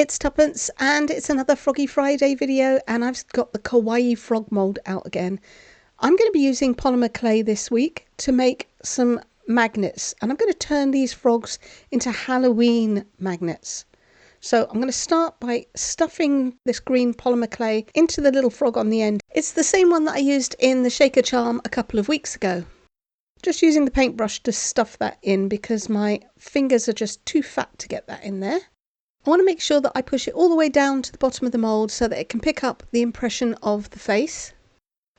it's Tuppence and it's another Froggy Friday video, and I've got the Kawaii frog mould out again. I'm going to be using polymer clay this week to make some magnets, and I'm going to turn these frogs into Halloween magnets. So I'm going to start by stuffing this green polymer clay into the little frog on the end. It's the same one that I used in the shaker charm a couple of weeks ago. Just using the paintbrush to stuff that in because my fingers are just too fat to get that in there. I want to make sure that I push it all the way down to the bottom of the mould so that it can pick up the impression of the face.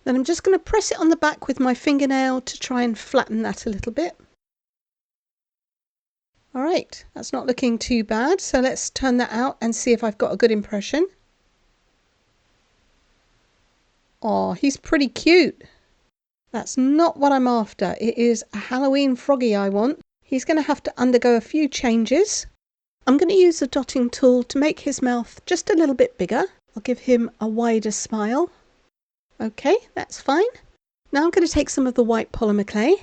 Then I'm just going to press it on the back with my fingernail to try and flatten that a little bit. Alright, that's not looking too bad, so let's turn that out and see if I've got a good impression. Oh, he's pretty cute. That's not what I'm after. It is a Halloween froggy I want. He's going to have to undergo a few changes. I'm going to use the dotting tool to make his mouth just a little bit bigger. I'll give him a wider smile. Okay, that's fine. Now I'm going to take some of the white polymer clay,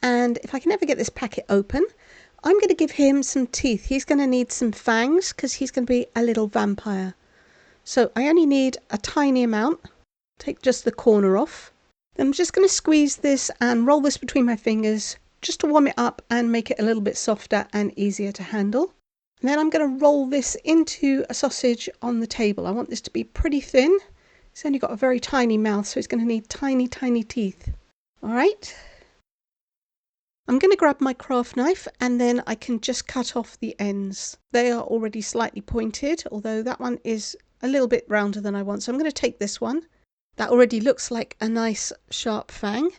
and if I can ever get this packet open, I'm going to give him some teeth. He's going to need some fangs because he's going to be a little vampire. So I only need a tiny amount. Take just the corner off. Then I'm just going to squeeze this and roll this between my fingers just to warm it up and make it a little bit softer and easier to handle. And then I'm going to roll this into a sausage on the table. I want this to be pretty thin. He's only got a very tiny mouth, so he's going to need tiny, tiny teeth. All right. I'm going to grab my craft knife and then I can just cut off the ends. They are already slightly pointed, although that one is a little bit rounder than I want. So I'm going to take this one. That already looks like a nice sharp fang.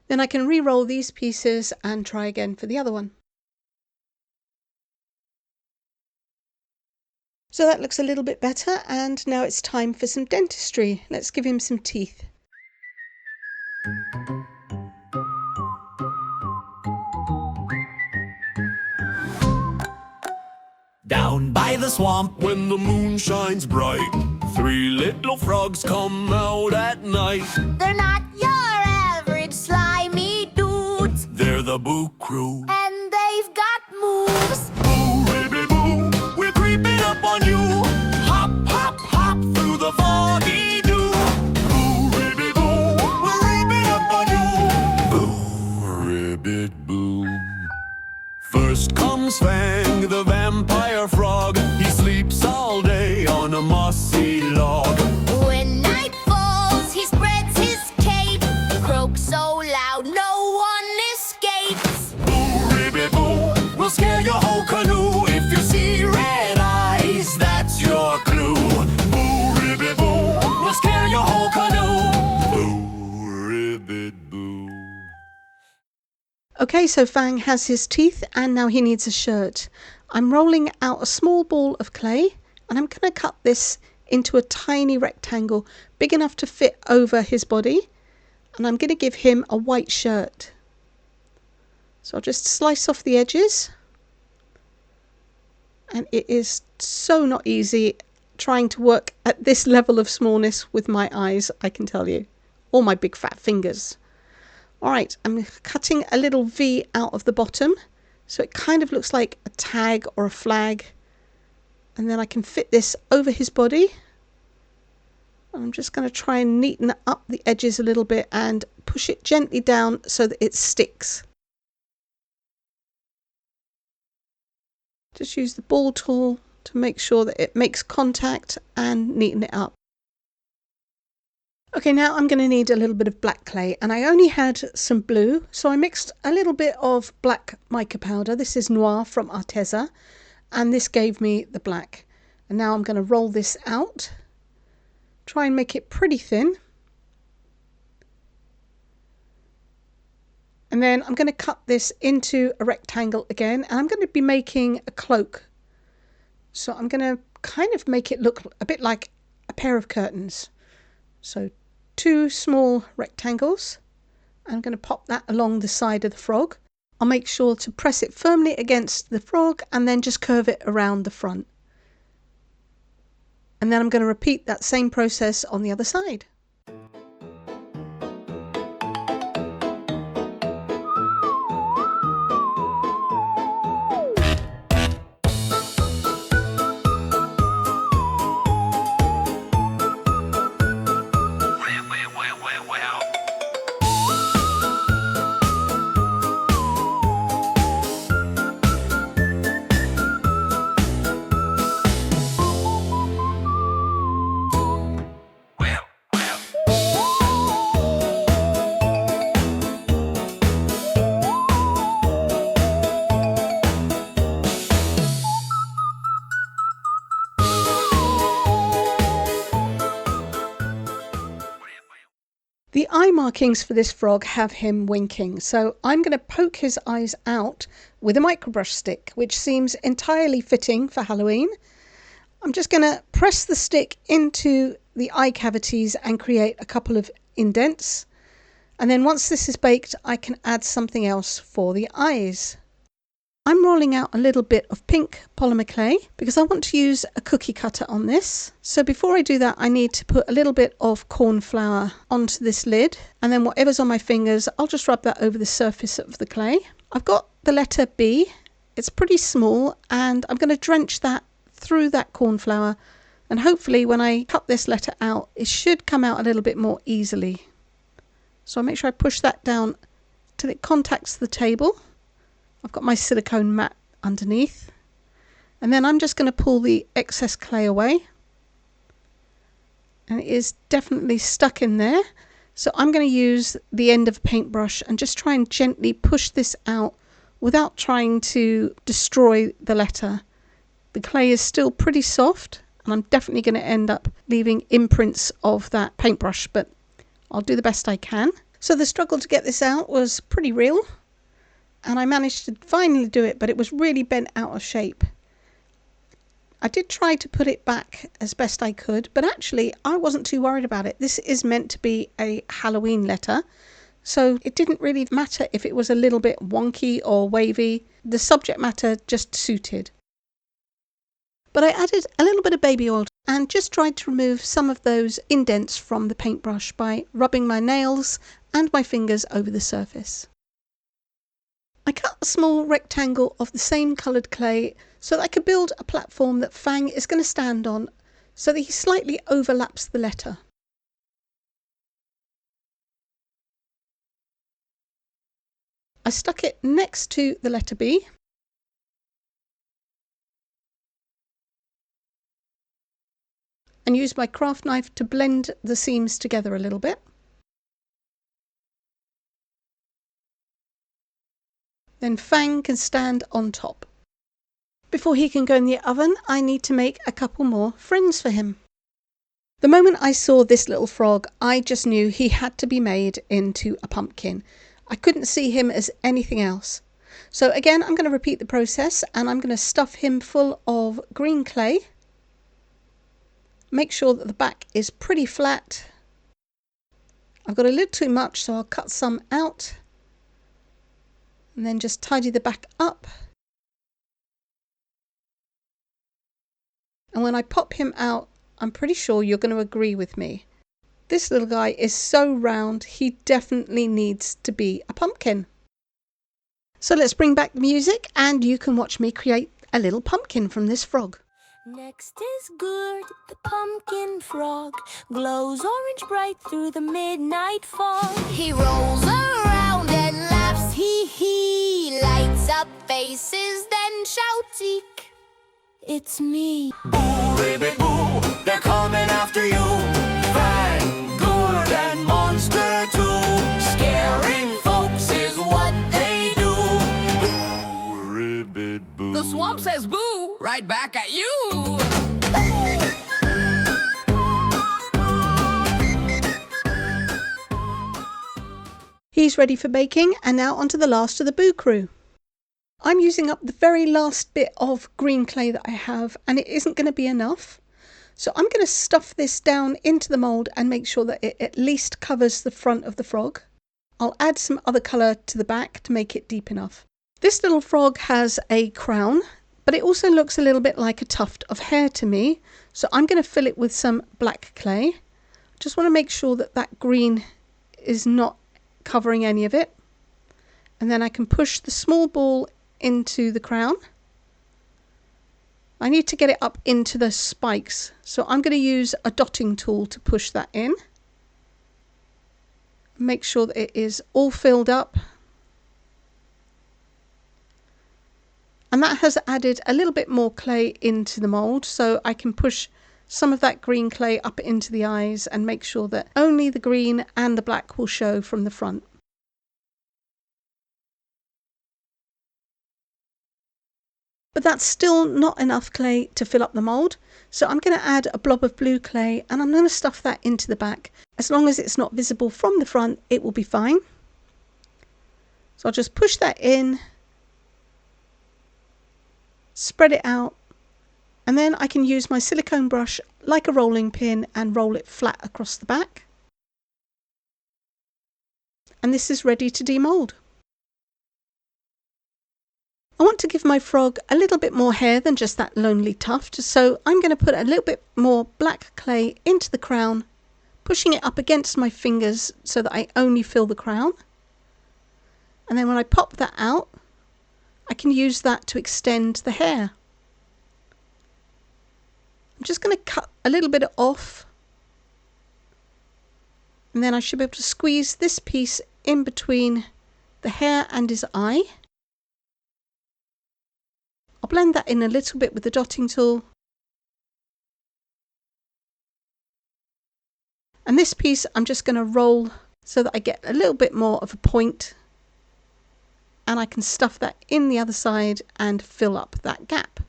Then I can re-roll these pieces and try again for the other one. So that looks a little bit better, and now it's time for some dentistry. Let's give him some teeth. Down by the swamp when the moon shines bright, three little frogs come out at night. They're not your average slimy dudes. They're the Boo Crew. And they've got moves. Boo, ribby, boo, we're creeping up on you. Hop, hop, hop through the foggy dew. Boo, ribby, boo, we're creeping up on you. Boo, ribbit, boo. First comes Fang, the vampire frog. He sleeps all day on a mossy log. When night falls, he spreads his cape. Croaks so loud, no one escapes. Boo, ribby, boo, we'll scare your whole canoe. If you see red eyes, that's your clue. Boo, ribby, boo, we'll scare your whole canoe. Boo, ribbit, boo. Okay, so Fang has his teeth and now he needs a shirt. I'm rolling out a small ball of clay and I'm going to cut this into a tiny rectangle big enough to fit over his body, and I'm going to give him a white shirt. So I'll just slice off the edges, and it is so not easy trying to work at this level of smallness with my eyes, I can tell you, or my big fat fingers. Alright, I'm cutting a little V out of the bottom, so it kind of looks like a tag or a flag. And then I can fit this over his body. I'm just going to try and neaten up the edges a little bit and push it gently down so that it sticks. Just use the ball tool to make sure that it makes contact and neaten it up. Okay, now I'm going to need a little bit of black clay, and I only had some blue, so I mixed a little bit of black mica powder. This is Noir from Arteza, and this gave me the black. And now I'm going to roll this out, try and make it pretty thin. And then I'm going to cut this into a rectangle again, and I'm going to be making a cloak. So I'm going to kind of make it look a bit like a pair of curtains. So 2 small rectangles. I'm going to pop that along the side of the frog. I'll make sure to press it firmly against the frog and then just curve it around the front. And then I'm going to repeat that same process on the other side. The eye markings for this frog have him winking, so I'm going to poke his eyes out with a microbrush stick, which seems entirely fitting for Halloween. I'm just going to press the stick into the eye cavities and create a couple of indents. And then once this is baked, I can add something else for the eyes. I'm rolling out a little bit of pink polymer clay because I want to use a cookie cutter on this. So before I do that, I need to put a little bit of corn flour onto this lid, and then whatever's on my fingers, I'll just rub that over the surface of the clay. I've got the letter B. It's pretty small, and I'm going to drench that through that corn flour, and hopefully when I cut this letter out, it should come out a little bit more easily. So I make sure I push that down till it contacts the table. I've got my silicone mat underneath, and then I'm just going to pull the excess clay away, and it is definitely stuck in there. So I'm going to use the end of a paintbrush and just try and gently push this out without trying to destroy the letter. The clay is still pretty soft, and I'm definitely going to end up leaving imprints of that paintbrush, but I'll do the best I can. So the struggle to get this out was pretty real. And I managed to finally do it, but it was really bent out of shape. I did try to put it back as best I could, but actually I wasn't too worried about it. This is meant to be a Halloween letter, so it didn't really matter if it was a little bit wonky or wavy. The subject matter just suited. But I added a little bit of baby oil and just tried to remove some of those indents from the paintbrush by rubbing my nails and my fingers over the surface. I cut a small rectangle of the same coloured clay so that I could build a platform that Fang is going to stand on so that he slightly overlaps the letter. I stuck it next to the letter B. And used my craft knife to blend the seams together a little bit. Then Fang can stand on top. Before he can go in the oven, I need to make a couple more friends for him. The moment I saw this little frog, I just knew he had to be made into a pumpkin. I couldn't see him as anything else. So again, I'm going to repeat the process, and I'm going to stuff him full of green clay. Make sure that the back is pretty flat. I've got a little too much, so I'll cut some out. And then just tidy the back up. And when I pop him out, I'm pretty sure you're going to agree with me. This little guy is so round, he definitely needs to be a pumpkin. So let's bring back the music, and you can watch me create a little pumpkin from this frog. Next is Gourd, the pumpkin frog, glows orange bright through the midnight fog. He rolls around and laughs, hee, lights up faces, then shouts, eek, it's me. Boo, baby, boo, they're coming after you. Fang, Gourd and Monster too. Scaring folks is what they do. Boo, ribbit, boo. The swamp says boo, right back at you. He's ready for baking, and now onto the last of the Boo crew. I'm using up the very last bit of green clay that I have, and it isn't going to be enough. So I'm going to stuff this down into the mould and make sure that it at least covers the front of the frog. I'll add some other colour to the back to make it deep enough. This little frog has a crown, but it also looks a little bit like a tuft of hair to me. So I'm going to fill it with some black clay. Just want to make sure that that green is not covering any of it. And then I can push the small ball into the crown. I need to get it up into the spikes, so I'm going to use a dotting tool to push that in. Make sure that it is all filled up. And that has added a little bit more clay into the mould, so I can push some of that green clay up into the eyes and make sure that only the green and the black will show from the front. But that's still not enough clay to fill up the mould, so I'm going to add a blob of blue clay, and I'm going to stuff that into the back As long as it's not visible from the front, it will be fine. So I'll just push that in, spread it out, and then I can use my silicone brush like a rolling pin and roll it flat across the back. And this is ready to demold. I want to give my frog a little bit more hair than just that lonely tuft, so I'm going to put a little bit more black clay into the crown, pushing it up against my fingers so that I only fill the crown. And then when I pop that out, I can use that to extend the hair. I'm just going to cut a little bit off, and then I should be able to squeeze this piece in between the hair and his eye. I'll blend that in a little bit with the dotting tool. And this piece I'm just going to roll so that I get a little bit more of a point, and I can stuff that in the other side and fill up that gap.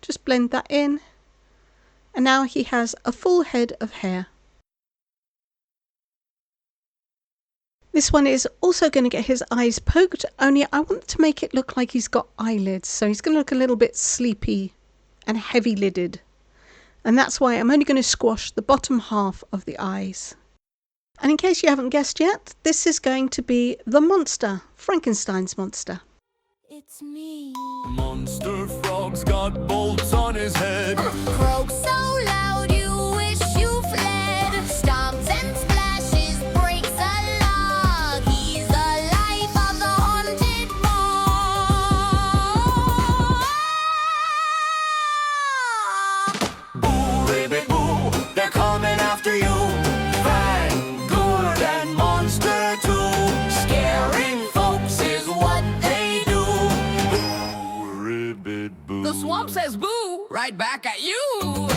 Just blend that in, and now he has a full head of hair. This one is also going to get his eyes poked, only I want to make it look like he's got eyelids, so he's going to look a little bit sleepy and heavy lidded. And that's why I'm only going to squash the bottom half of the eyes. And in case you haven't guessed yet, this is going to be the monster, Frankenstein's monster. It's me. Monster frog's got bolts on his head. Croak so loud you wish you fled. Stomps and splashes, breaks a log. He's the life of the haunted bog. Boo, ribbit, boo, they're coming after you. Fang, Gourd and Monster too. Scaring folks is what they do. Boo, ribbit, boo. The swamp says boo, right back at you.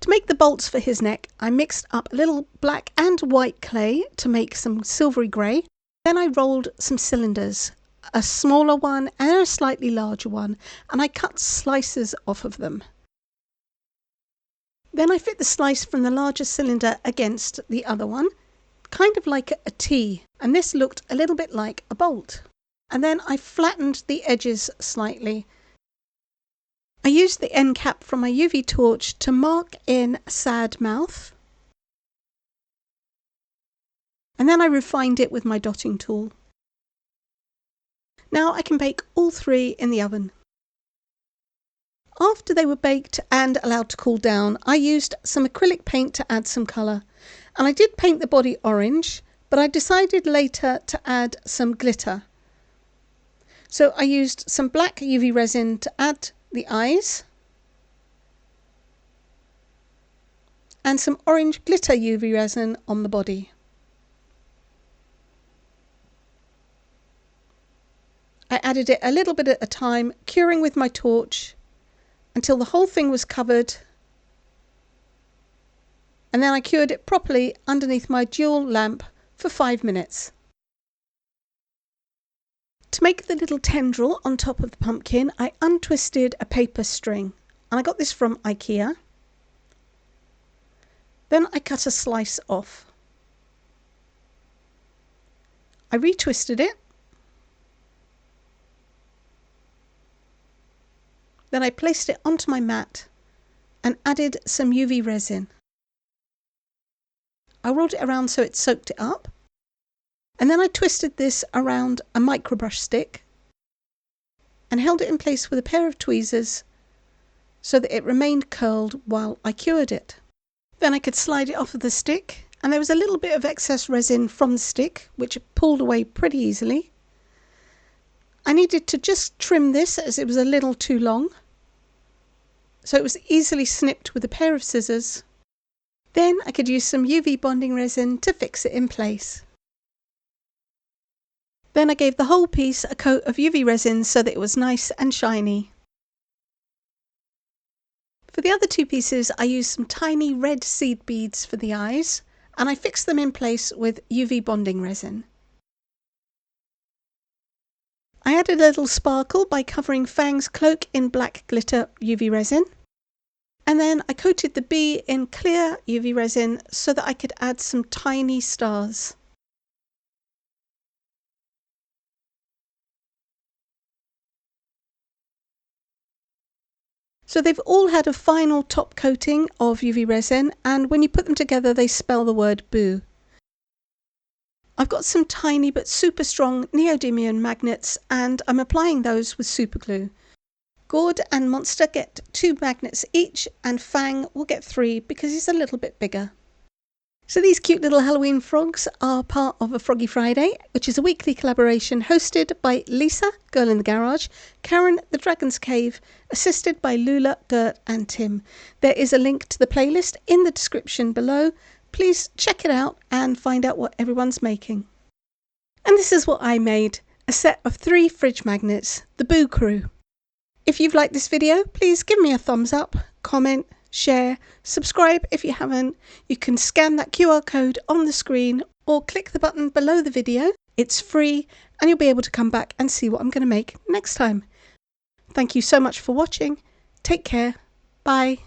To make the bolts for his neck, I mixed up a little black and white clay to make some silvery grey. Then I rolled some cylinders, a smaller one and a slightly larger one, and I cut slices off of them. Then I fit the slice from the larger cylinder against the other one, kind of like a T, and this looked a little bit like a bolt. And then I flattened the edges slightly. I used the end cap from my UV torch to mark in a sad mouth, and then I refined it with my dotting tool. Now I can bake all three in the oven. After they were baked and allowed to cool down, I used some acrylic paint to add some colour, and I did paint the body orange, but I decided later to add some glitter. So I used some black UV resin to add the eyes, and some orange glitter UV resin on the body. I added it a little bit at a time, curing with my torch until the whole thing was covered, and then I cured it properly underneath my dual lamp for 5 minutes. To make the little tendril on top of the pumpkin, I untwisted a paper string, and I got this from IKEA. Then I cut a slice off. I retwisted it. Then I placed it onto my mat and added some UV resin. I rolled it around so it soaked it up. And then I twisted this around a microbrush stick and held it in place with a pair of tweezers so that it remained curled while I cured it. Then I could slide it off of the stick, and there was a little bit of excess resin from the stick which pulled away pretty easily. I needed to just trim this as it was a little too long, so it was easily snipped with a pair of scissors. Then I could use some UV bonding resin to fix it in place. Then I gave the whole piece a coat of UV resin so that it was nice and shiny. For For the other two pieces, I used some tiny red seed beads for the eyes, and I fixed them in place with UV bonding resin. I added a little sparkle by covering Fang's cloak in black glitter UV resin. And then I coated the bee in clear UV resin so that I could add some tiny stars. So they've all had a final top coating of UV resin, and when you put them together they spell the word boo. I've got some tiny but super strong neodymium magnets, and I'm applying those with super glue. Gourd and Monster get 2 magnets each, and Fang will get 3 because he's a little bit bigger. So these cute little Halloween frogs are part of a Froggy Friday, which is a weekly collaboration hosted by Lisa, Girl in the Garage, Karen, the Dragon's Cave, assisted by Loula, Gert and Tim. There is a link to the playlist in the description below. Please check it out and find out what everyone's making. And this is what I made, a set of 3 fridge magnets, the Boo Crew. If you've liked this video, please give me a thumbs up, comment, share, subscribe if you haven't. You can scan that QR code on the screen or click the button below the video. It's free and you'll be able to come back and see what I'm going to make next time. Thank you so much for watching. Take care. Bye.